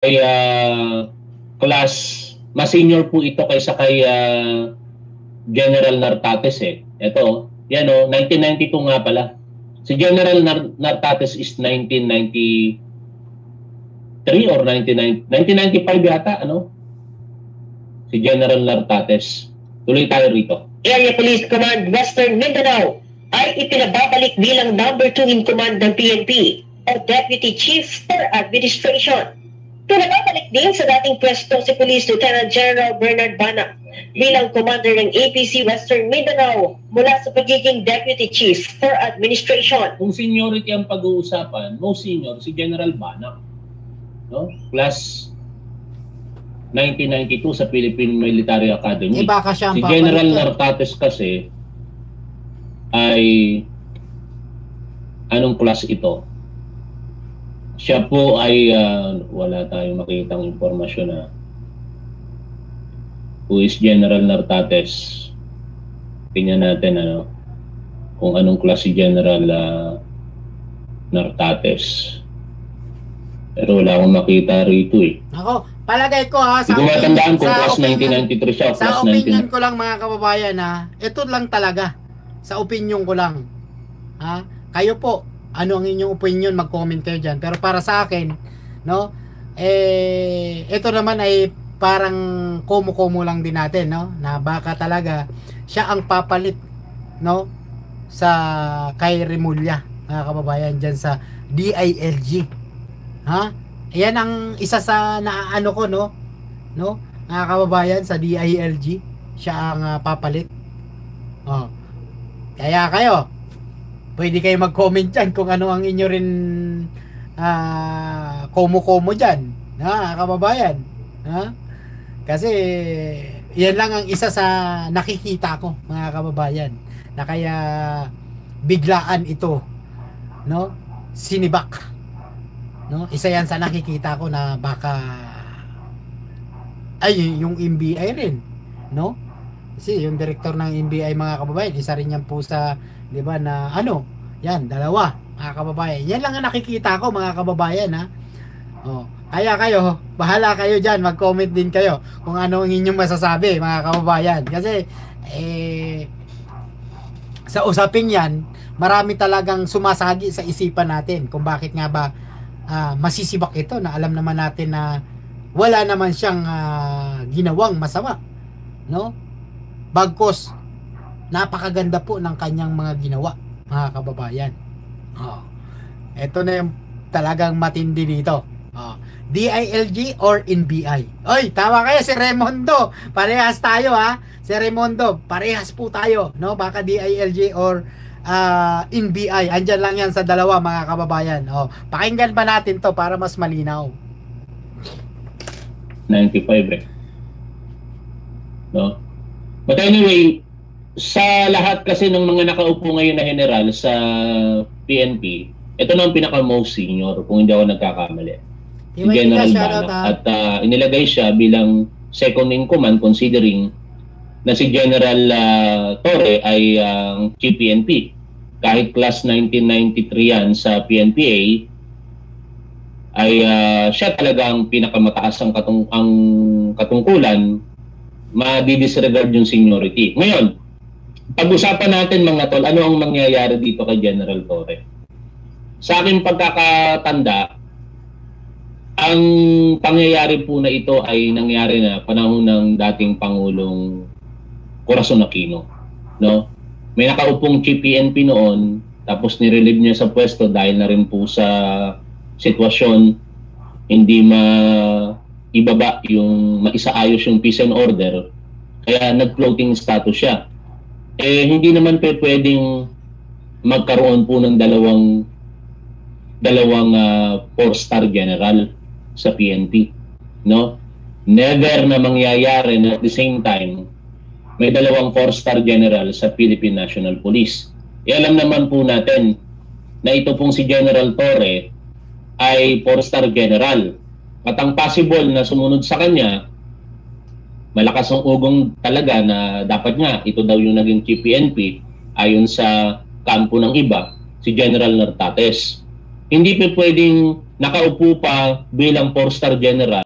ay class, mas senior po ito kaysa kay General Nartates eh. Ito, yan o, 1992 nga pala. Si General Nartates is 1993 or 1995 yata, ano? Si General Nartates. Tuloy tayo rito. Area Police Command Western Mindanao ay ipinababalik bilang number 2 in command ng PNP o Deputy Chief for Administration. Pinababalik din sa dating pwesto si Police Lieutenant General Bernard Bana bilang commander ng APC Western Mindanao mula sa pagiging Deputy Chief for Administration. Kung seniority ang pag-uusapan, most senior si General Bana, no? Class 1992 sa Philippine Military Academy. Baka siya si General Nartates kasi ay anong class ito? Siya po ay wala tayong makitang impormasyon na who is General Nartates. Tingnan natin ano kung anong class si General Nartates. Pero wala akong makita rito eh. Ako, palagay ko ha, sa opinion, kung class 1993 siya, sa opinion ko lang mga kababayan ha, ito lang talaga. Sa opinion ko lang. Ha? Kayo po, ano ang inyong opinion, mag-comment kayo dyan. Pero para sa akin, no, ito naman ay parang kumu-kumu lang din natin, no, na baka talaga siya ang papalit, no, sa kay Remulla, mga kababayan, dyan sa DILG. Ha? Yan ang isa sa naano ko, no, mga kababayan, sa DILG, siya ang papalit. Oh. Kaya kayo, pwede kayo mag-comment dyan kung ano ang inyo rin komo-komo dyan, ha, kababayan. Ha? Kasi yan lang ang isa sa nakikita ko, mga kababayan, na kaya biglaan ito, no, sinibak, no, isa yan sa nakikita ko na baka ay yung NBI rin, no, kasi yung director ng NBI, mga kababayan, isa rin yan po sa, di ba, na ano, yan, dalawa, mga kababayan. Yan lang ang nakikita ko, mga kababayan, ha. Oh, kaya kayo, bahala kayo dyan, mag-comment din kayo kung ano ang inyong masasabi, mga kababayan. Kasi sa usaping yan, marami talagang sumasagi sa isipan natin kung bakit nga ba masisibak ito, na alam naman natin na wala naman siyang ginawang masama, no? Bagkos napakaganda po ng kanyang mga ginawa, mga kababayan. Oh, ito na yung talagang matindi dito. Oh, DILG or NBI. Oy, tama kayo, si Raimundo. Parehas tayo, ha. Si Raimundo, parehas po tayo, no? Baka DILG or NBI. Andyan lang yan sa dalawa, mga kababayan. Oh, pakinggan pa natin to para mas malinaw. 95 eh. No? But anyway, sa lahat kasi ng mga nakaupo ngayon na general sa PNP, ito na ang pinaka-most senior, kung hindi ako nagkakamali. Si General Bana. At inilagay siya bilang second in command, considering na si General Torre ay Chief PNP. Kahit class 1993 yan sa PNPA, ay siya talagang pinakamataas ang katungkulan, ma-disregard yung seniority. Ngayon, pag-usapan natin, mga tol, ano ang mangyayari dito kay General Torre. Sa aking pagkakatanda, ang pangyayari po na ito ay nangyari na panahon ng dating Pangulong Corazon Aquino, no? May nakaupong Chief PNP noon, tapos nirelieve niya sa pwesto dahil na rin po sa sitwasyon hindi maibaba yung maisaayos yung peace and order, kaya nag-floating status siya. Hindi naman pwedeng magkaroon po ng dalawang 4-star general sa PNP, no? Never na mangyayari na at the same time may dalawang 4-star general sa Philippine National Police. Alam naman po natin na ito pong si General Torre ay 4-star general. At ang possible na sumunod sa kanya, malakas ang ugong talaga na dapat nga ito daw yung naging Chief PNP ayon sa kampo ng iba, si General Nartates. Hindi pa pwedeng nakaupo pa bilang 4-star general